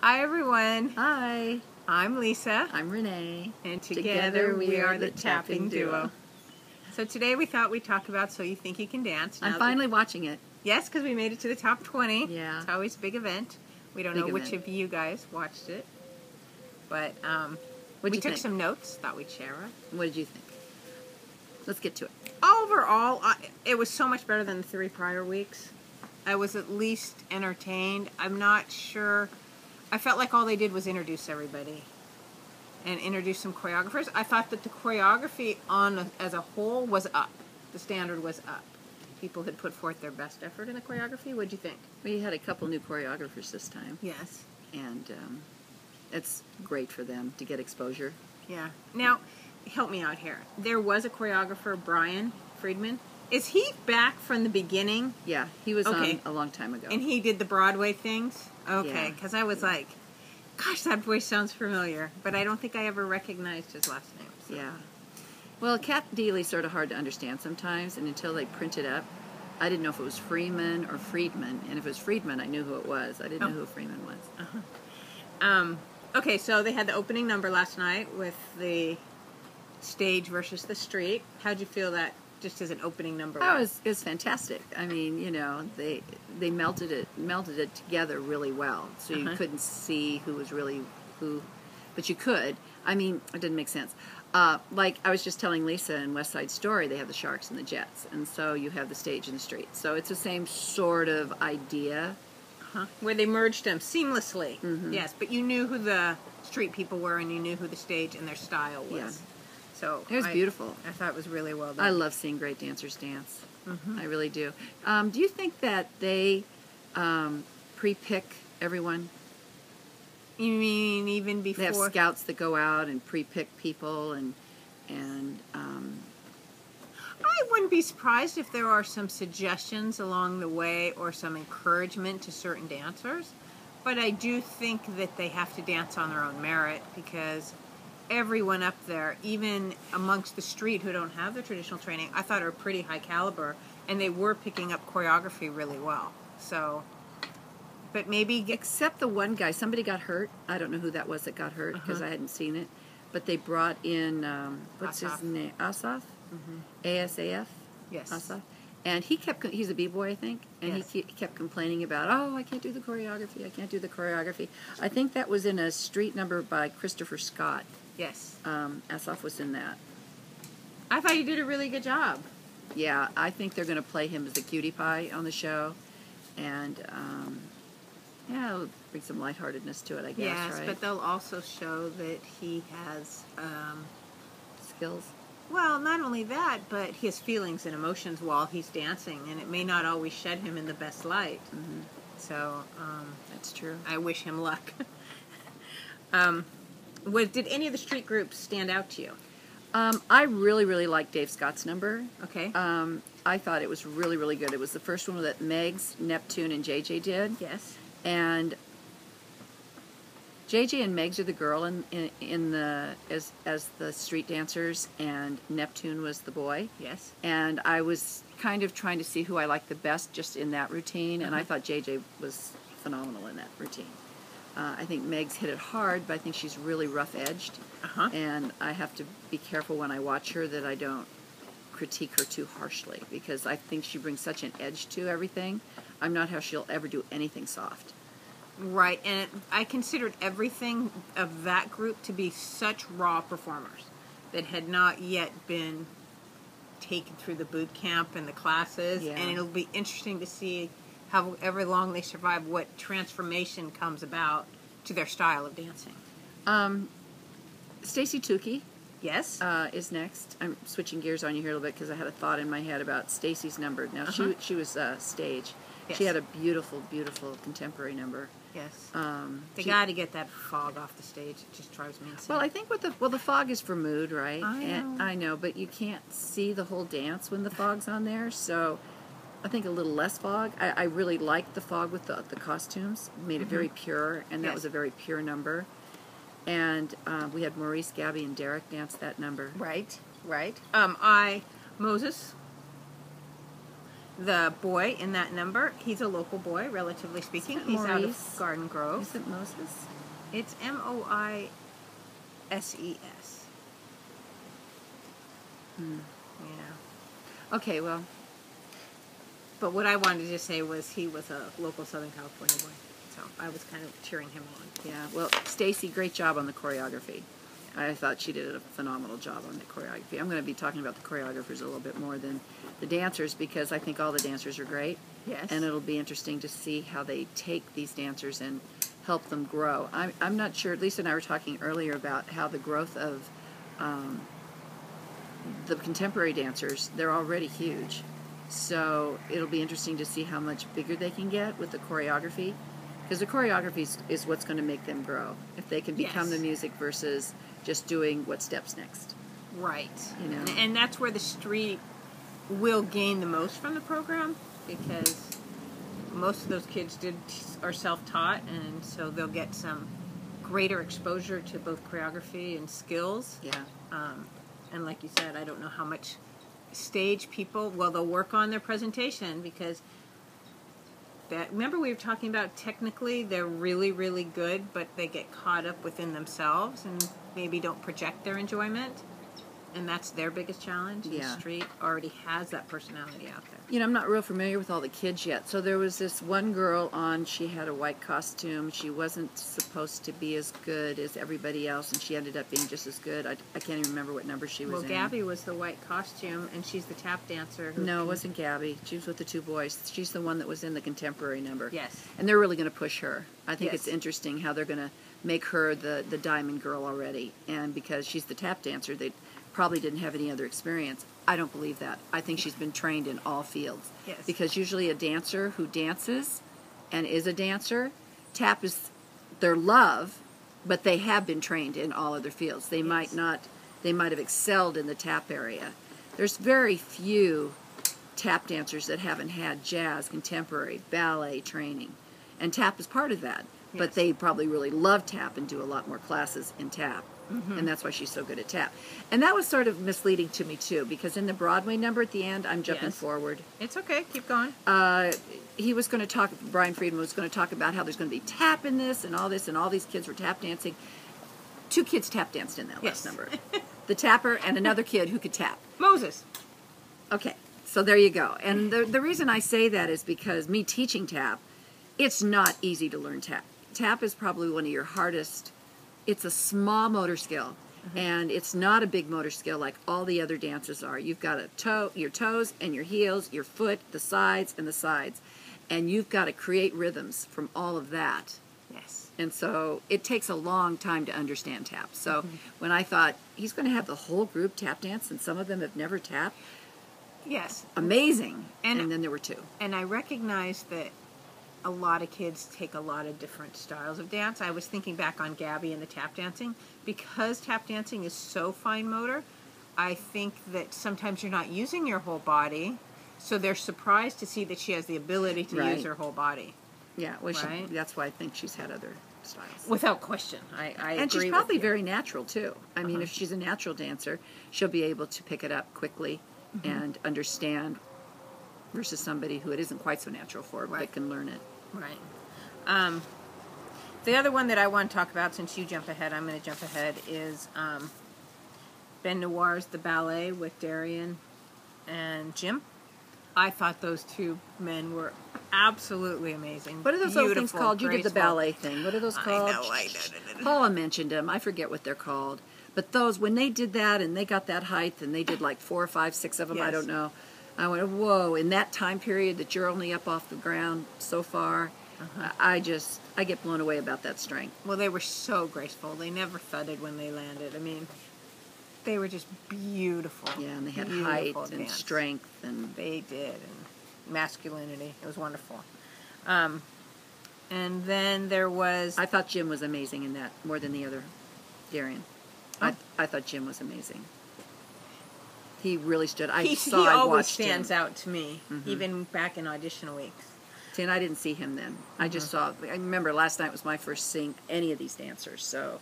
Hi everyone, Hi, I'm Lisa, I'm Renee, and together we are the Tapping Duo. So today we thought we'd talk about So You Think You Can Dance. I'm finally watching it. Yes, because we made it to the top 20. Yeah. It's always a big event. We don't know which of you guys watched it, but we took some notes, thought we'd share it. What did you think? Let's get to it. Overall, it was so much better than the 3 prior weeks. I was at least entertained. I'm not sure. I felt like all they did was introduce everybody and introduce some choreographers. I thought that the choreography as a whole was up. The standard was up. People had put forth their best effort in the choreography. What'd you think? We had a couple new choreographers this time. Yes. And it's great for them to get exposure. Yeah. Now, help me out here. There was a choreographer, Brian Friedman. Is he back from the beginning? Yeah, he was on a long time ago. And he did the Broadway things? Okay, because I was like, gosh, that voice sounds familiar. But I don't think I ever recognized his last name. So. Yeah. Well, Cat Deely's sort of hard to understand sometimes, and until they print it up, I didn't know if it was Freeman or Friedman. And if it was Friedman, I knew who it was. I didn't know who Freeman was. Okay, so they had the opening number last night with the stage versus the street. How'd you feel that just as an opening number? Oh, it was fantastic. I mean, you know, they melted it together really well. So you couldn't see who was really who, but you could. I mean, it didn't make sense. Like I was just telling Lisa in West Side Story, they have the Sharks and the Jets, and so you have the stage and the street. So it's the same sort of idea. Where they merged them seamlessly. Yes, but you knew who the street people were, and you knew who the stage and their style was. Yeah. So it was beautiful. I thought it was really well done. I love seeing great dancers dance. I really do. Do you think that they pre-pick everyone? You mean even before? They have scouts that go out and pre-pick people, and I wouldn't be surprised if there are some suggestions along the way or some encouragement to certain dancers. But I do think that they have to dance on their own merit, because everyone up there, even amongst the street who don't have the traditional training, I thought are pretty high caliber, and they were picking up choreography really well. So, but maybe except the one guy, somebody got hurt. I don't know who that was that got hurt because I hadn't seen it. But they brought in what's his name? Asaf. ASAF. Yes. Asaf. And he's a b-boy, I think, and he kept complaining about, oh, I can't do the choreography. I can't do the choreography. I think that was in a street number by Christopher Scott. Yes. Asaf was in that. I thought you did a really good job. Yeah, I think they're going to play him as the cutie pie on the show. And, yeah, it'll bring some lightheartedness to it, I guess, yes, right? but they'll also show that he has skills. Well, not only that, but he has feelings and emotions while he's dancing, and it may not always shed him in the best light. So, that's true. I wish him luck. Did any of the street groups stand out to you? I really, really liked Dave Scott's number. Okay. I thought it was really, really good. It was the first one that Megs, Neptune, and JJ did. Yes. And JJ and Megs are the girl as the street dancers, and Neptune was the boy. Yes. And I was kind of trying to see who I liked the best just in that routine, and I thought JJ was phenomenal in that routine. I think Megs hit it hard, but I think she's really rough-edged, and I have to be careful when I watch her that I don't critique her too harshly, because I think she brings such an edge to everything. I'm not how she'll ever do anything soft. Right, and I considered everything of that group to be such raw performers that had not yet been taken through the boot camp and the classes, and it'll be interesting to see however long they survive, what transformation comes about to their style of dancing. SYTYCD, yes, is next. I'm switching gears on you here a little bit because I had a thought in my head about Stacy's number. Now she was stage. Yes. She had a beautiful, beautiful contemporary number. Yes. They got to get that fog off the stage. It just drives me insane. Well, I think the fog is for mood, right? I know, but you can't see the whole dance when the fog's on there, so I think a little less fog. I really liked the fog with the costumes. It made it very pure, and that was a very pure number. And we had Maurice, Gabby, and Derek dance that number. Right. Moses. The boy in that number, he's a local boy, relatively speaking. He's out of Garden Grove. Is it Moses? It's Moises. Yeah. Okay, well. But what I wanted to say was he was a local Southern California boy. So I was kind of cheering him on. Yeah, well, Stacy, great job on the choreography. I thought she did a phenomenal job on the choreography. I'm going to be talking about the choreographers a little bit more than the dancers because I think all the dancers are great. Yes. And it'll be interesting to see how they take these dancers and help them grow. I'm not sure, Lisa and I were talking earlier about how the growth of the contemporary dancers, they're already huge. So it'll be interesting to see how much bigger they can get with the choreography. Because the choreography is what's going to make them grow. If they can become the music versus just doing what steps next. Right. You know? And that's where the street will gain the most from the program because most of those kids are self-taught, and so they'll get some greater exposure to both choreography and skills. Yeah. And like you said, I don't know how much stage people, well, they'll work on their presentation because remember we were talking about technically they're really, really good, but they get caught up within themselves and maybe don't project their enjoyment. And that's their biggest challenge. Yeah. The street already has that personality out there. You know, I'm not real familiar with all the kids yet. So there was this one girl on, she had a white costume. She wasn't supposed to be as good as everybody else, and she ended up being just as good. I can't even remember what number she was in. Well, Gabby was the white costume, and she's the tap dancer. No, it wasn't Gabby. She was with the two boys. She's the one that was in the contemporary number. Yes. And they're really going to push her. I think Yes. it's interesting how they're going to make her the diamond girl already. And because she's the tap dancer, they probably didn't have any other experience. I don't believe that. I think she's been trained in all fields. Yes. Because usually a dancer who dances and is a dancer, tap is their love, but they have been trained in all other fields. They might have excelled in the tap area. There's very few tap dancers that haven't had jazz, contemporary, ballet training. And tap is part of that. Yes. But they probably really love tap and do a lot more classes in tap. Mm-hmm. And that's why she's so good at tap. And that was sort of misleading to me, too, because in the Broadway number at the end, I'm jumping forward. It's okay. Keep going. He was going to talk, Brian Friedman was going to talk about how there's going to be tap in this, and all these kids were tap dancing. 2 kids tap danced in that last number. The tapper and another kid who could tap. Moses. Okay, so there you go. And the reason I say that is because me teaching tap, it's not easy to learn tap. Tap is probably one of your hardest. It's a small motor skill, and it's not a big motor skill like all the other dances are. You've got your toes and your heels, your foot, the sides, and you've got to create rhythms from all of that. Yes. And so it takes a long time to understand tap. So when I thought, he's going to have the whole group tap dance, and some of them have never tapped. Yes. Amazing. And then there were 2. And I recognize that a lot of kids take a lot of different styles of dance. I was thinking back on Gabby and the tap dancing. Because tap dancing is so fine motor, I think that sometimes you're not using your whole body, so they're surprised to see that she has the ability to use her whole body. Yeah, well, that's why I think she's had other styles. Without question. I and agree she's probably with you. very natural, too. I mean, if she's a natural dancer, she'll be able to pick it up quickly and understand versus somebody who it isn't quite so natural for, but can learn it. Right. The other one that I want to talk about, since you jump ahead, I'm going to jump ahead, is Ben Noir's The Ballet with Darian and Jim. I thought those 2 men were absolutely amazing. What are those other things called? You did the ballet thing. What are those called? I know. Paula mentioned them. I forget what they're called. But those, when they did that and they got that height and they did like 4 or 5, 6 of them, I don't know. I went, whoa, in that time period that you're only up off the ground so far, I get blown away about that strength. Well, they were so graceful. They never thudded when they landed. I mean, they were just beautiful. Yeah, and they had height and dance. strength. And they did, and masculinity. It was wonderful. And then there was... I thought Jim was amazing in that, more than the other Darian. Oh. I thought Jim was amazing. He really stood. He always stands out to me, even back in audition weeks. See, and I didn't see him then. I just saw. I remember last night was my first seeing any of these dancers. So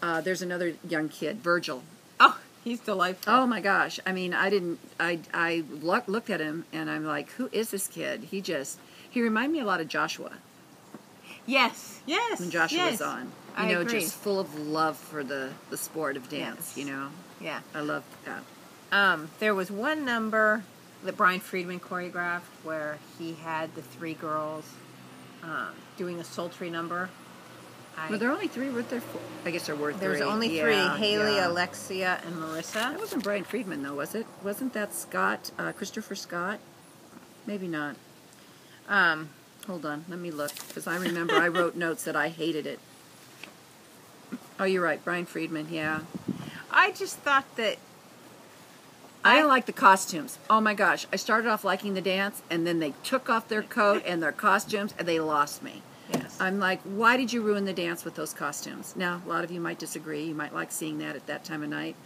there's another young kid, Virgil. Oh, He's delightful. Oh my gosh! I mean, I looked at him and I'm like, who is this kid? He reminded me a lot of Joshua. Yes. When Joshua was on, I agree. just full of love for the sport of dance. Yes. Yeah. I love that. There was one number that Brian Friedman choreographed where he had the 3 girls doing a sultry number. Were there only 3? Were there 4? I guess there were 3. There's only 3. Haley, Alexia, and Marissa. That wasn't Brian Friedman, though, was it? Wasn't that Scott, Christopher Scott? Maybe not. Hold on, let me look, because I remember I wrote notes that I hated it. Oh, you're right, Brian Friedman, yeah. I just thought that... I didn't like the costumes. Oh my gosh, I started off liking the dance, and then they took off their coat and their costumes, and they lost me. Yes. I'm like, why did you ruin the dance with those costumes? Now, a lot of you might disagree. You might like seeing that at that time of night.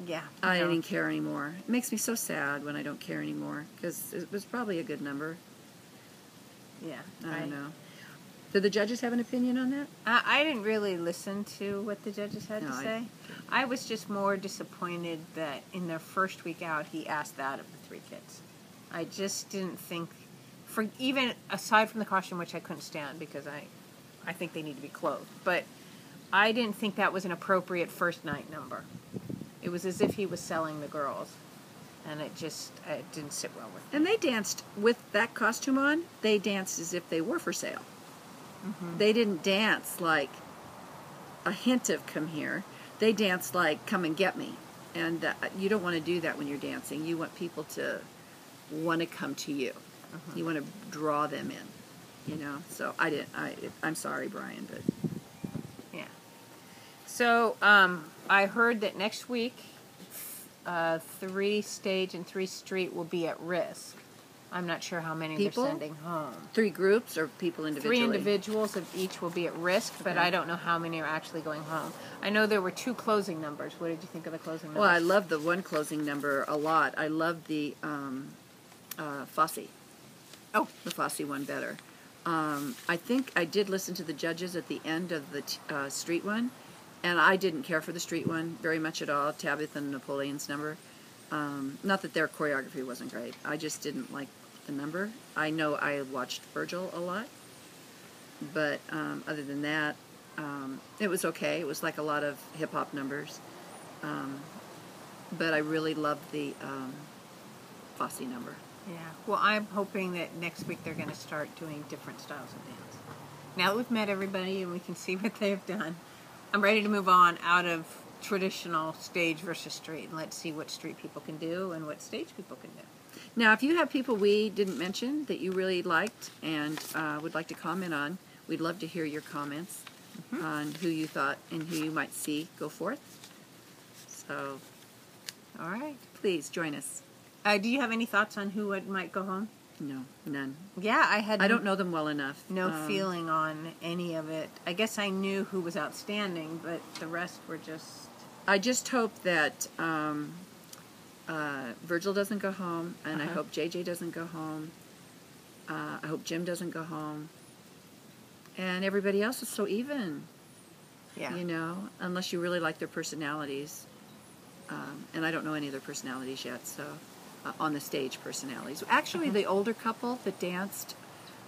Yeah. I didn't care anymore. It makes me so sad when I don't care anymore, because it was probably a good number. Yeah. I don't know. Did the judges have an opinion on that? I didn't really listen to what the judges had to say. I was just more disappointed that in their first week out, he asked that of the 3 kids. I just didn't think, for even aside from the costume, which I couldn't stand because I think they need to be clothed, but I didn't think that was an appropriate first night number. It was as if he was selling the girls. And it didn't sit well with me. And they danced with that costume on. They danced as if they were for sale. Mm-hmm. They didn't dance like a hint of come here. They danced like come and get me. And you don't want to do that when you're dancing. You want people to want to come to you. Mm-hmm. You want to draw them in. So I'm sorry, Brian, but yeah. So I heard that next week 3 stage and 3 street will be at risk. I'm not sure how many they're sending home. 3 groups or people individually? 3 individuals of each will be at risk, but I don't know how many are actually going home. I know there were 2 closing numbers. What did you think of the closing numbers? Well, I love the one closing number a lot. I love the Fosse. Oh. The Fosse one better. I think I did listen to the judges at the end of the street one. And I didn't care for the street one very much at all, Tabitha and Napoleon's number. Not that their choreography wasn't great. I just didn't like the number. I know I watched Virgil a lot. But other than that, it was okay. It was like a lot of hip-hop numbers. But I really loved the Fosse number. Yeah. Well, I'm hoping that next week they're going to start doing different styles of dance. Now that we've met everybody and we can see what they've done, I'm ready to move on out of traditional stage versus street, and let's see what street people can do and what stage people can do. Now, if you have people we didn't mention that you really liked and would like to comment on, we'd love to hear your comments on who you thought and who you might see go forth. So, all right. Please join us. Do you have any thoughts on who might go home? No, none. Yeah, I don't know them well enough. No feeling on any of it. I guess I knew who was outstanding, but the rest were just... I just hope that Virgil doesn't go home, and I hope JJ doesn't go home. I hope Jim doesn't go home. And everybody else is so even. Yeah. Unless you really like their personalities. And I don't know any of their personalities yet, so... on the stage personalities. Actually, the older couple that danced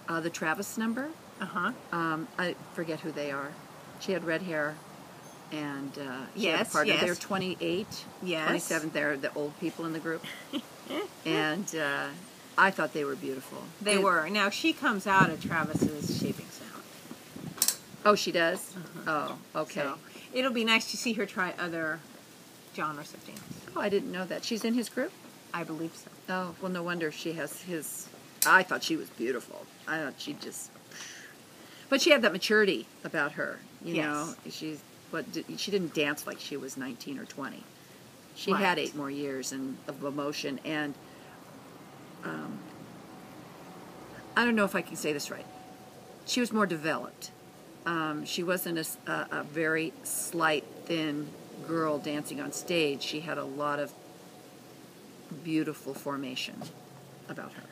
the Travis number, I forget who they are. She had red hair, and she had a partner. They're 28, 27. They're the old people in the group. And I thought they were beautiful. They were. Now, she comes out of Travis's shaping sound. Oh, she does? Oh, okay. So, it'll be nice to see her try other genres of dance. Oh, I didn't know that. She's in his group? I believe so. Oh, well, no wonder she has his... I thought she was beautiful. I thought she just... But she had that maturity about her, you know. She didn't dance like she was 19 or 20. She had 8 more years of emotion, and I don't know if I can say this right. She was more developed. She wasn't a very slight, thin girl dancing on stage. She had a lot of beautiful formation about her.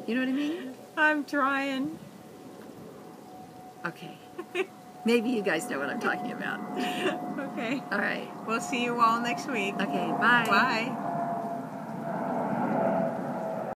You know what I mean? I'm trying. Okay. Maybe you guys know what I'm talking about. Okay. All right. We'll see you all next week. Okay, bye. Bye.